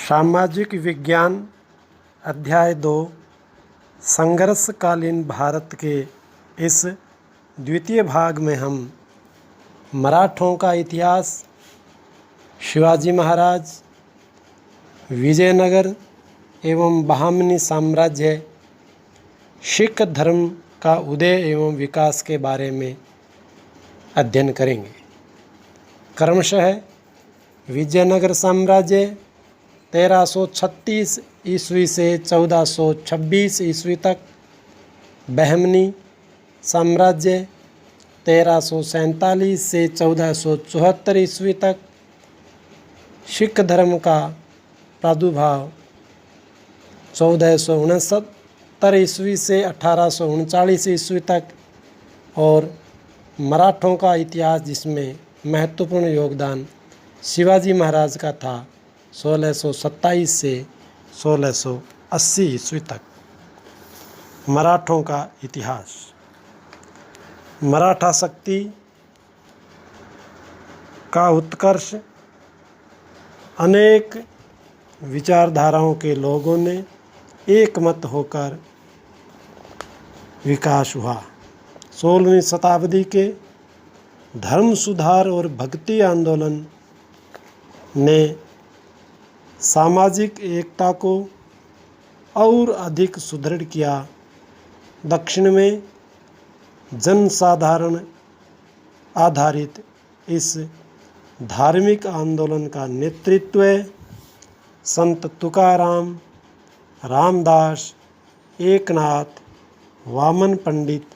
सामाजिक विज्ञान अध्याय 2 संघर्षकालीन भारत के इस द्वितीय भाग में हम मराठों का इतिहास, शिवाजी महाराज, विजयनगर एवं बहामनी साम्राज्य, सिख धर्म का उदय एवं विकास के बारे में अध्ययन करेंगे। क्रमशः विजयनगर साम्राज्य 1336 ईस्वी से 1426 ईस्वी तक, बहमनी साम्राज्य 1347 से 1474 ईस्वी तक, सिख धर्म का प्रादुर्भाव 1469 ईस्वी से 1839 ईस्वी तक और मराठों का इतिहास जिसमें महत्वपूर्ण योगदान शिवाजी महाराज का था 1627 से 1680 ईस्वी तक। मराठों का इतिहास। मराठा शक्ति का उत्कर्ष अनेक विचारधाराओं के लोगों ने एकमत होकर विकास हुआ। 16वीं शताब्दी के धर्म सुधार और भक्ति आंदोलन ने सामाजिक एकता को और अधिक सुदृढ़ किया। दक्षिण में जनसाधारण आधारित इस धार्मिक आंदोलन का नेतृत्व संत तुकाराम, रामदास, एकनाथ, वामन पंडित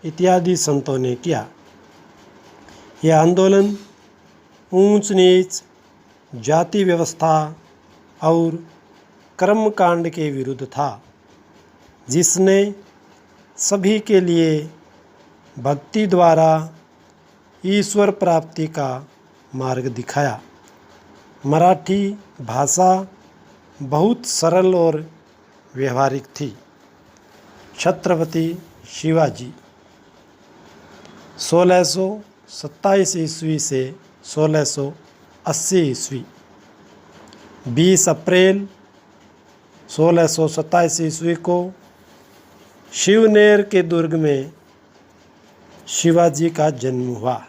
इत्यादि संतों ने किया। यह आंदोलन ऊंच नीच, जाति व्यवस्था और कर्मकांड के विरुद्ध था, जिसने सभी के लिए भक्ति द्वारा ईश्वर प्राप्ति का मार्ग दिखाया। मराठी भाषा बहुत सरल और व्यवहारिक थी। छत्रपति शिवाजी 1627 ईस्वी से 1680 ईस्वी। 20 अप्रैल 1627 ईस्वी को शिवनेर के दुर्ग में शिवाजी का जन्म हुआ।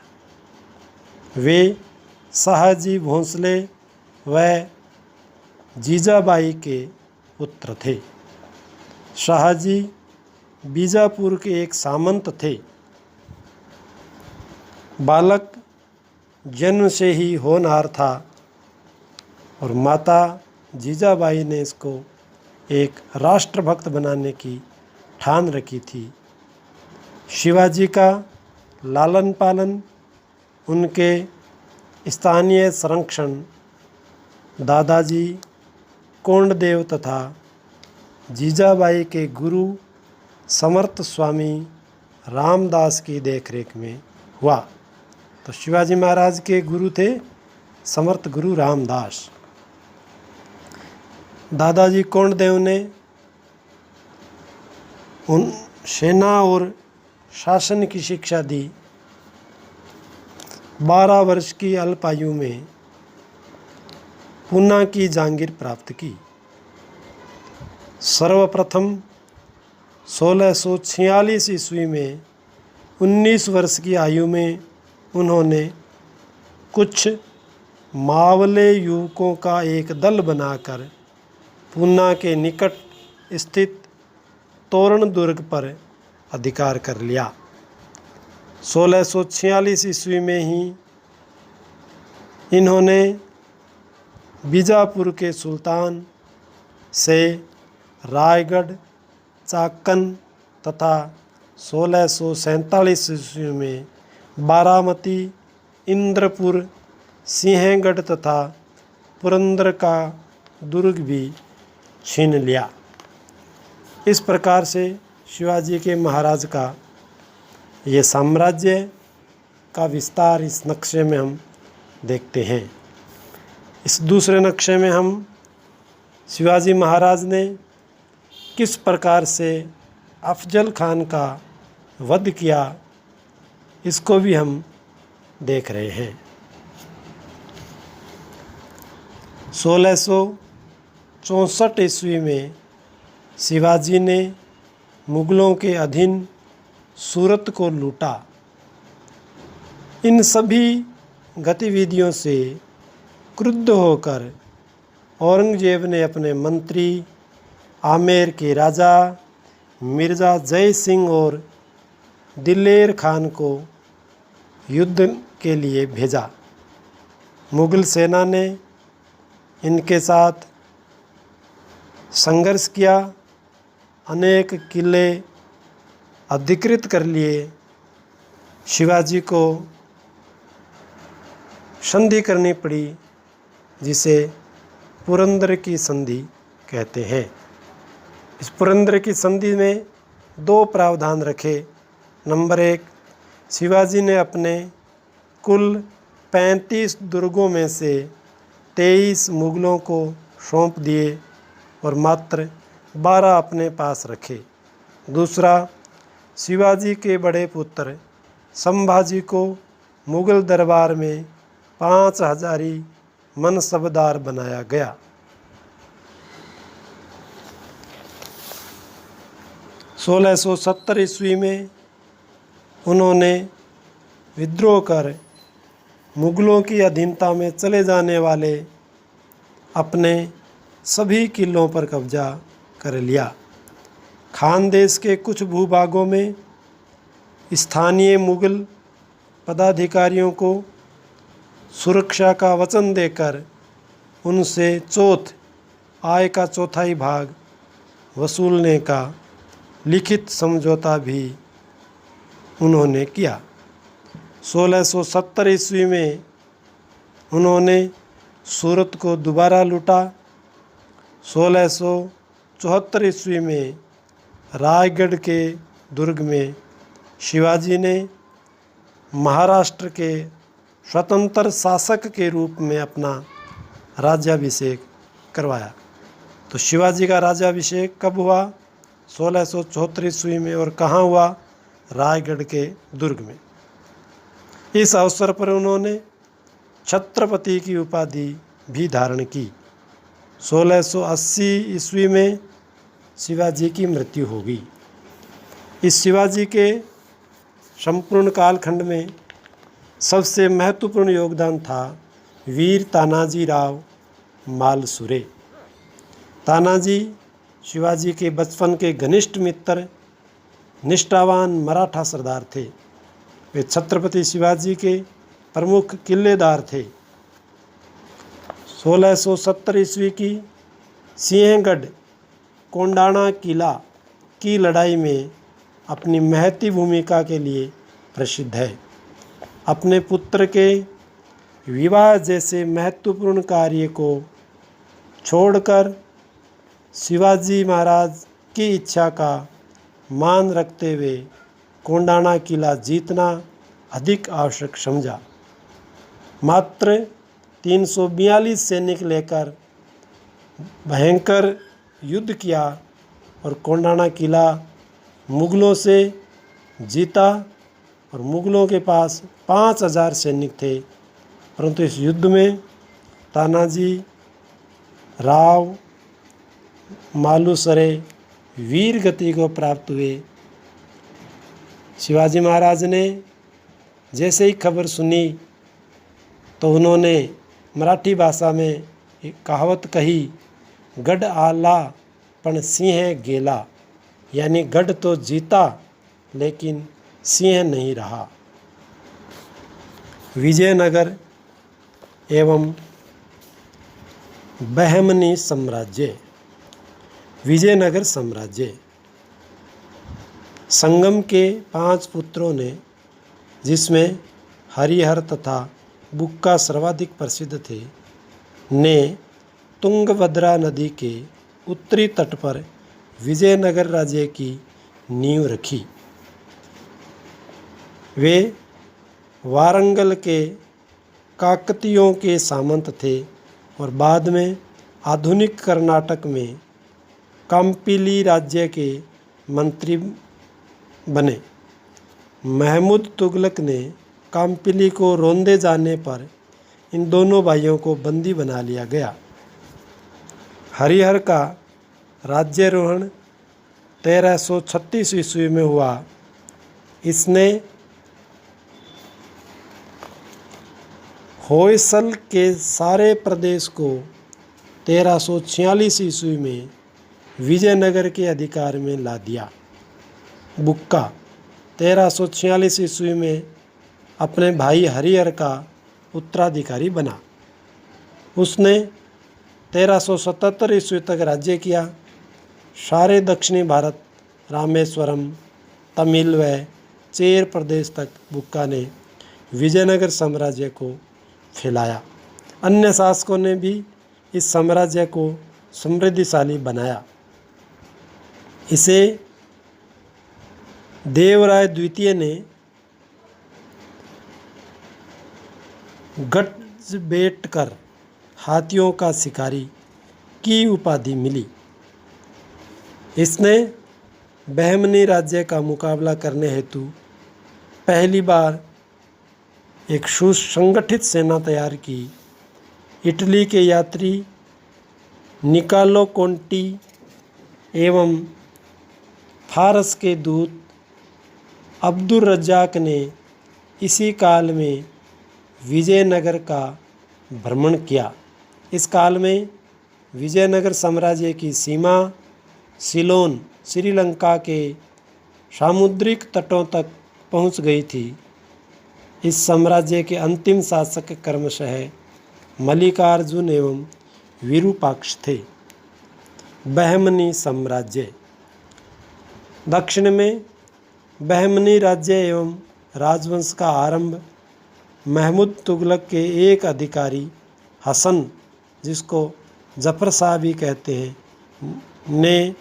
वे शाहजी भोंसले व जीजाबाई के पुत्र थे। शाहजी बीजापुर के एक सामंत थे। बालक जन्म से ही होनहार था और माता जीजाबाई ने इसको एक राष्ट्रभक्त बनाने की ठान रखी थी। शिवाजी का लालन पालन उनके स्थानीय संरक्षण दादाजी कोंडदेव तथा जीजाबाई के गुरु समर्थ स्वामी रामदास की देखरेख में हुआ। तो शिवाजी महाराज के गुरु थे समर्थ गुरु रामदास। दादाजी कोंडदेव ने उन सेना और शासन की शिक्षा दी। 12 वर्ष की अल्प आयु में पूना की जागीर प्राप्त की। सर्वप्रथम 1646 ईस्वी में 19 वर्ष की आयु में उन्होंने कुछ मावले युवकों का एक दल बनाकर पूना के निकट स्थित तोरण दुर्ग पर अधिकार कर लिया। 1646 ईस्वी में ही इन्होंने बीजापुर के सुल्तान से रायगढ़, चाकन तथा 1647 ईस्वी में बारामती, इंद्रपुर, सिंहगढ़ तथा पुरंदर का दुर्ग भी छीन लिया। इस प्रकार से शिवाजी के महाराज का ये साम्राज्य का विस्तार इस नक्शे में हम देखते हैं। इस दूसरे नक्शे में हम शिवाजी महाराज ने किस प्रकार से अफजल खान का वध किया, इसको भी हम देख रहे हैं। 64 ईस्वी में शिवाजी ने मुगलों के अधीन सूरत को लूटा। इन सभी गतिविधियों से क्रुद्ध होकर औरंगजेब ने अपने मंत्री आमेर के राजा मिर्ज़ा जय सिंह और दिलेर खान को युद्ध के लिए भेजा। मुग़ल सेना ने इनके साथ संघर्ष किया, अनेक किले अधिकृत कर लिए। शिवाजी को संधि करनी पड़ी, जिसे पुरंदर की संधि कहते हैं। इस पुरंदर की संधि में 2 प्रावधान रखे। नंबर 1, शिवाजी ने अपने कुल 35 दुर्गों में से 23 मुगलों को सौंप दिए और मात्र 12 अपने पास रखे। दूसरा, शिवाजी के बड़े पुत्र संभाजी को मुग़ल दरबार में 5000 मनसबदार बनाया गया। सोलह 1670 ईस्वी में उन्होंने विद्रोह कर मुग़लों की अधीनता में चले जाने वाले अपने सभी किलों पर कब्जा कर लिया। खानदेश के कुछ भूभागों में स्थानीय मुग़ल पदाधिकारियों को सुरक्षा का वचन देकर उनसे आय का 1/4 भाग वसूलने का लिखित समझौता भी उन्होंने किया। 1670 ईस्वी में उन्होंने सूरत को दोबारा लूटा। 1674 ईस्वी में रायगढ़ के दुर्ग में शिवाजी ने महाराष्ट्र के स्वतंत्र शासक के रूप में अपना राज्याभिषेक करवाया। तो शिवाजी का राज्याभिषेक कब हुआ? 1674 ईस्वी में। और कहाँ हुआ? रायगढ़ के दुर्ग में। इस अवसर पर उन्होंने छत्रपति की उपाधि भी धारण की। 1680 ईस्वी में शिवाजी की मृत्यु हो गई। इस शिवाजी के संपूर्ण कालखंड में सबसे महत्वपूर्ण योगदान था वीर तानाजी राव मालसुरे। तानाजी शिवाजी के बचपन के घनिष्ठ मित्र, निष्ठावान मराठा सरदार थे। वे छत्रपति शिवाजी के प्रमुख किलेदार थे। 1670 ईस्वी की सिंहगढ़ कोंडाणा किला की लड़ाई में अपनी महती भूमिका के लिए प्रसिद्ध है। अपने पुत्र के विवाह जैसे महत्वपूर्ण कार्य को छोड़कर शिवाजी महाराज की इच्छा का मान रखते हुए कोंडाणा किला जीतना अधिक आवश्यक समझा। मात्र 342 सैनिक लेकर भयंकर युद्ध किया और कोंडाणा किला मुग़लों से जीता। और मुग़लों के पास 5000 सैनिक थे, परंतु इस युद्ध में तानाजी राव मालुसरे वीर गति को प्राप्त हुए। शिवाजी महाराज ने जैसे ही खबर सुनी तो उन्होंने मराठी भाषा में एक कहावत कही, गढ़ आला पण सिंह गेला, यानी गढ़ तो जीता लेकिन सिंह नहीं रहा। विजयनगर एवं बहमनी साम्राज्य। विजयनगर साम्राज्य संगम के 5 पुत्रों ने, जिसमें हरिहर तथा बुक्का सर्वाधिक प्रसिद्ध थे, ने तुंगभद्रा नदी के उत्तरी तट पर विजयनगर राज्य की नींव रखी। वे वारंगल के काकतियों के सामंत थे और बाद में आधुनिक कर्नाटक में काम्पिली राज्य के मंत्री बने। महमूद तुगलक ने काम्पिली को रौंदे जाने पर इन दोनों भाइयों को बंदी बना लिया गया। हरिहर का राज्यारोहण 1336 ईस्वी में हुआ। इसने होयसल के सारे प्रदेश को 1346 ईस्वी में विजयनगर के अधिकार में ला दिया। बुक्का 1346 ईस्वी में अपने भाई हरिहर का उत्तराधिकारी बना। उसने 1377 ईस्वी तक राज्य किया। सारे दक्षिणी भारत, रामेश्वरम, तमिल व चेर प्रदेश तक बुक्का ने विजयनगर साम्राज्य को फैलाया। अन्य शासकों ने भी इस साम्राज्य को समृद्धिशाली बनाया। इसे देवराय द्वितीय ने गजबेटकर हाथियों का शिकारी की उपाधि मिली। इसने बहमनी राज्य का मुकाबला करने हेतु पहली बार एक सुसंगठित सेना तैयार की। इटली के यात्री निकालो कोंटी एवं फारस के दूत अब्दुल रज्जाक ने इसी काल में विजयनगर का भ्रमण किया। इस काल में विजयनगर साम्राज्य की सीमा सिलोन, श्रीलंका के सामुद्रिक तटों तक पहुंच गई थी। इस साम्राज्य के अंतिम शासक क्रमशः मल्लिकार्जुन एवं विरूपाक्ष थे। बहमनी साम्राज्य। दक्षिण में बहमनी राज्य एवं राजवंश का आरंभ महमूद तुगलक के एक अधिकारी हसन, जिसको जफर शाह भी कहते हैं, ने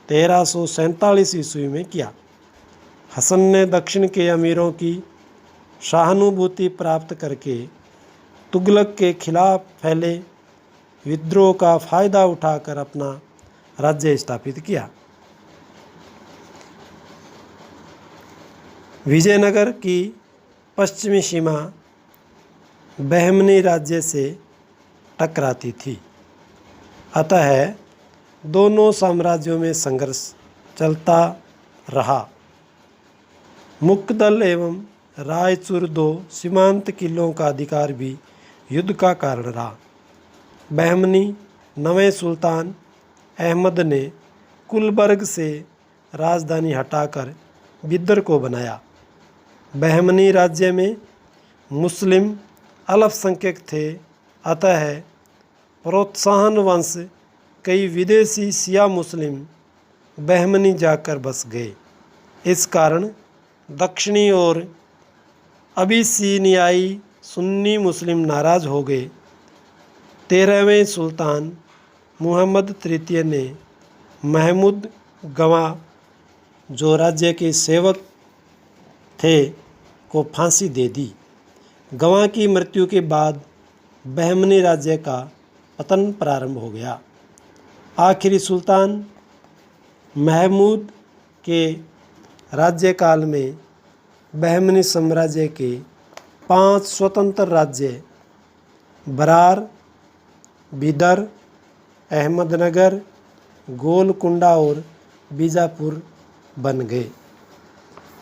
1347 ईस्वी में किया। हसन ने दक्षिण के अमीरों की सहानुभूति प्राप्त करके तुगलक के खिलाफ फैले विद्रोह का फायदा उठाकर अपना राज्य स्थापित किया। विजयनगर की पश्चिमी सीमा बहमनी राज्य से टकराती थी, अतः दोनों साम्राज्यों में संघर्ष चलता रहा। मुकदल एवं रायचूर दो सीमांत किलों का अधिकार भी युद्ध का कारण रहा। बहमनी नवे सुल्तान अहमद ने गुलबर्ग से राजधानी हटाकर बिदर को बनाया। बहमनी राज्य में मुस्लिम अल्पसंख्यक थे, अतः प्रोत्साहन वंश कई विदेशी शिया मुस्लिम बहमनी जाकर बस गए। इस कारण दक्षिणी और अबिसिनियाई सुन्नी मुस्लिम नाराज हो गए। 13वें सुल्तान मुहम्मद तृतीय ने महमूद गवा, जो राज्य के सेवक थे, को फांसी दे दी। गवा की मृत्यु के बाद बहमनी राज्य का पतन प्रारंभ हो गया। आखिरी सुल्तान महमूद के राज्यकाल में बहमनी साम्राज्य के 5 स्वतंत्र राज्य बरार, बिदर, अहमदनगर, गोलकुंडा और बीजापुर बन गए,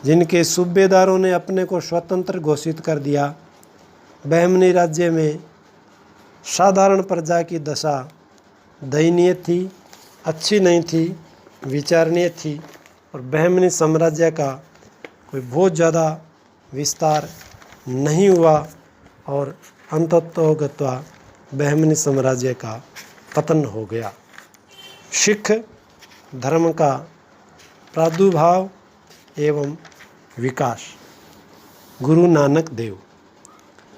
जिनके सूबेदारों ने अपने को स्वतंत्र घोषित कर दिया। बहमनी राज्य में साधारण प्रजा की दशा दयनीय थी, अच्छी नहीं थी, विचारणीय थी, और बहमनी साम्राज्य का कोई बहुत ज़्यादा विस्तार नहीं हुआ और अंततोगत्वा बहमनी साम्राज्य का पतन हो गया। सिख धर्म का प्रादुर्भाव एवं विकास। गुरु नानक देव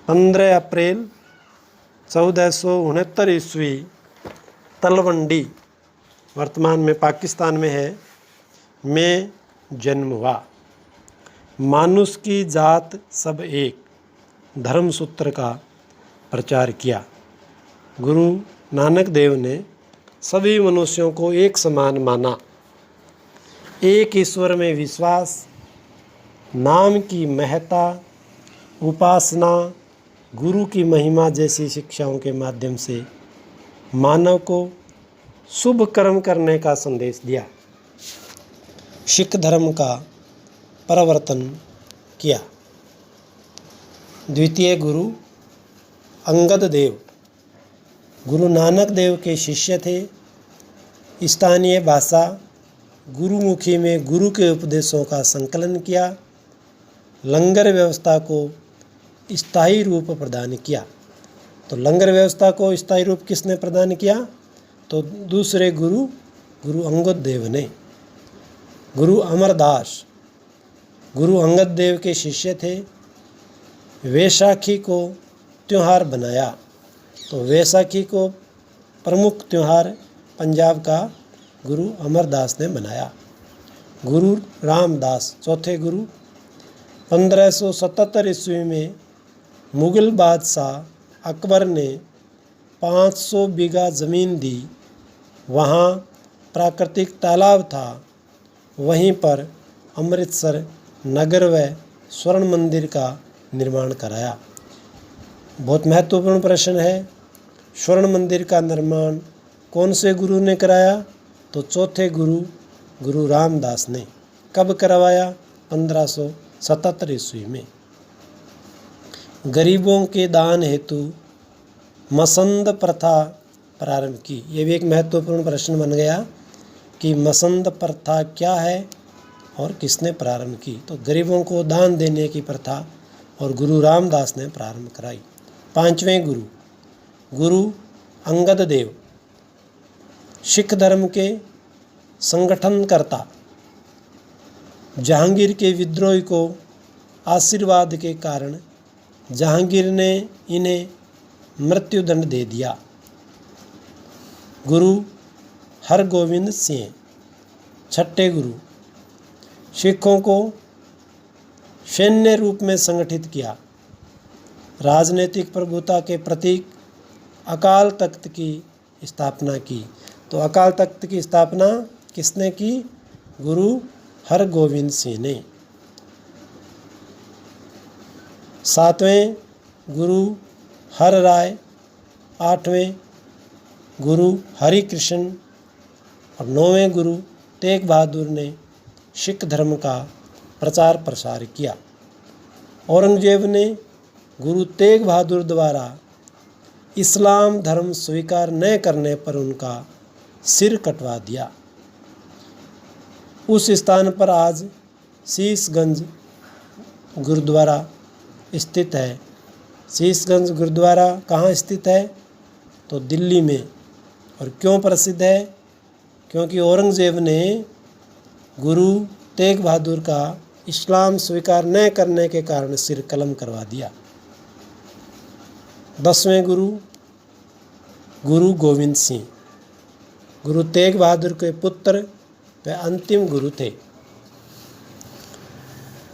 15 अप्रैल 1469 ईस्वी तलवंडी, वर्तमान में पाकिस्तान में है, में जन्म हुआ। मानुष की जात सब एक धर्म सूत्र का प्रचार किया। गुरु नानक देव ने सभी मनुष्यों को एक समान माना। एक ईश्वर में विश्वास, नाम की महत्ता, उपासना, गुरु की महिमा जैसी शिक्षाओं के माध्यम से मानव को शुभ कर्म करने का संदेश दिया, सिख धर्म का प्रवर्तन किया। द्वितीय गुरु अंगद देव गुरु नानक देव के शिष्य थे। स्थानीय भाषा गुरुमुखी में गुरु के उपदेशों का संकलन किया। लंगर व्यवस्था को स्थायी रूप प्रदान किया। तो लंगर व्यवस्था को स्थायी रूप किसने प्रदान किया? तो दूसरे गुरु गुरु अंगद देव ने। गुरु अमरदास गुरु अंगद देव के शिष्य थे। वैशाखी को त्यौहार बनाया। तो वैशाखी को प्रमुख त्यौहार पंजाब का गुरु अमरदास ने बनाया। गुरु रामदास चौथे गुरु 1577 ईस्वी में मुग़ल बादशाह अकबर ने 500 बीघा ज़मीन दी। वहाँ प्राकृतिक तालाब था। वहीं पर अमृतसर नगर व स्वर्ण मंदिर का निर्माण कराया। बहुत महत्वपूर्ण प्रश्न है, स्वर्ण मंदिर का निर्माण कौन से गुरु ने कराया? तो चौथे गुरु गुरु रामदास ने। कब करवाया? 1577 ईस्वी में। गरीबों के दान हेतु मसंद प्रथा प्रारंभ की। ये भी एक महत्वपूर्ण प्रश्न बन गया कि मसंद प्रथा क्या है और किसने प्रारंभ की? तो गरीबों को दान देने की प्रथा और गुरु रामदास ने प्रारंभ कराई। पांचवें गुरु गुरु अंगद देव सिख धर्म के संगठनकर्ता। जहांगीर के विद्रोह को आशीर्वाद के कारण जहांगीर ने इन्हें मृत्युदंड दे दिया। गुरु हरगोविंद सिंह छठे गुरु सिखों को सैन्य रूप में संगठित किया। राजनीतिक प्रभुता के प्रतीक अकाल तख्त की स्थापना की। तो अकाल तख्त की स्थापना किसने की? गुरु हरगोविंद सिंह ने। सातवें गुरु हर राय। आठवें गुरु हरि कृष्ण और नौवें गुरु तेग बहादुर ने सिख धर्म का प्रचार प्रसार किया। औरंगजेब ने गुरु तेग बहादुर द्वारा इस्लाम धर्म स्वीकार न करने पर उनका सिर कटवा दिया। उस स्थान पर आज शीशगंज गुरुद्वारा स्थित है। शीशगंज गुरुद्वारा कहाँ स्थित है? तो दिल्ली में। और क्यों प्रसिद्ध है? क्योंकि औरंगजेब ने गुरु तेग बहादुर का इस्लाम स्वीकार न करने के कारण सिर कलम करवा दिया। 10वें गुरु गुरु गोविंद सिंह गुरु तेग बहादुर के पुत्र व अंतिम गुरु थे।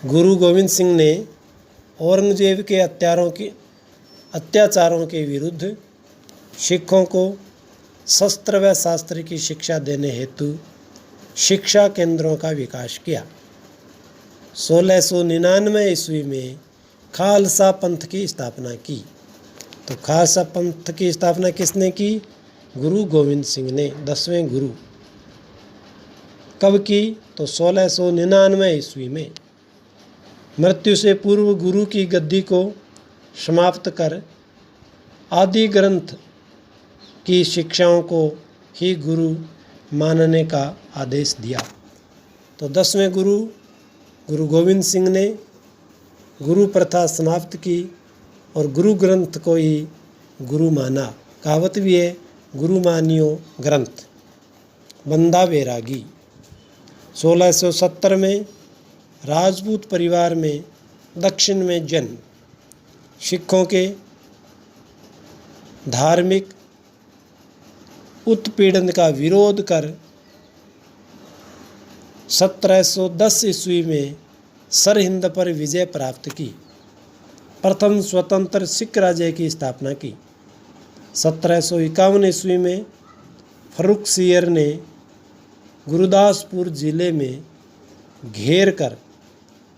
गुरु गोविंद सिंह ने औरंगजेब के अत्याचारों के विरुद्ध सिखों को शस्त्र व शास्त्र की शिक्षा देने हेतु शिक्षा केंद्रों का विकास किया। 1699 ईस्वी में खालसा पंथ की स्थापना की। तो खालसा पंथ की स्थापना किसने की? गुरु गोविंद सिंह ने, 10वें गुरु। कब की? तो 1699 ईस्वी में। मृत्यु से पूर्व गुरु की गद्दी को समाप्त कर आदि ग्रंथ की शिक्षाओं को ही गुरु मानने का आदेश दिया। तो 10वें गुरु गुरु गोविंद सिंह ने गुरु प्रथा समाप्त की और गुरु ग्रंथ को ही गुरु माना। कहावत भी है, गुरु मानियो ग्रंथ। बंदा बैरागी 1670 में राजपूत परिवार में दक्षिण में जन्म। सिखों के धार्मिक उत्पीड़न का विरोध कर 1710 ईस्वी में सरहिंद पर विजय प्राप्त की। प्रथम स्वतंत्र सिख राज्य की स्थापना की। 1751 ईस्वी में फर्रुखसियर ने गुरदासपुर जिले में घेर कर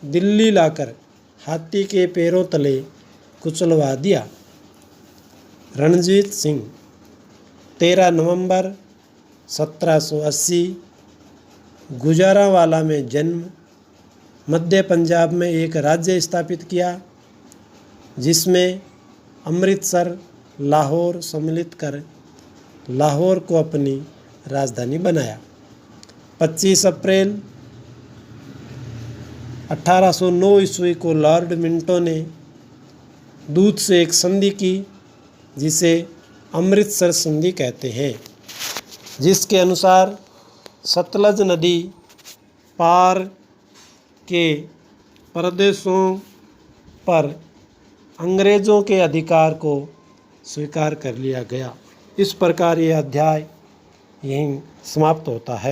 दिल्ली लाकर हाथी के पैरों तले कुचलवा दिया। रणजीत सिंह 13 नवंबर 1780 गुजरांवाला में जन्म, मध्य पंजाब में एक राज्य स्थापित किया जिसमें अमृतसर, लाहौर सम्मिलित कर लाहौर को अपनी राजधानी बनाया। 25 अप्रैल 1809 ईस्वी को लॉर्ड मिंटो ने दूत से एक संधि की जिसे अमृतसर संधि कहते हैं, जिसके अनुसार सतलज नदी पार के प्रदेशों पर अंग्रेज़ों के अधिकार को स्वीकार कर लिया गया। इस प्रकार यह अध्याय यहीं समाप्त होता है।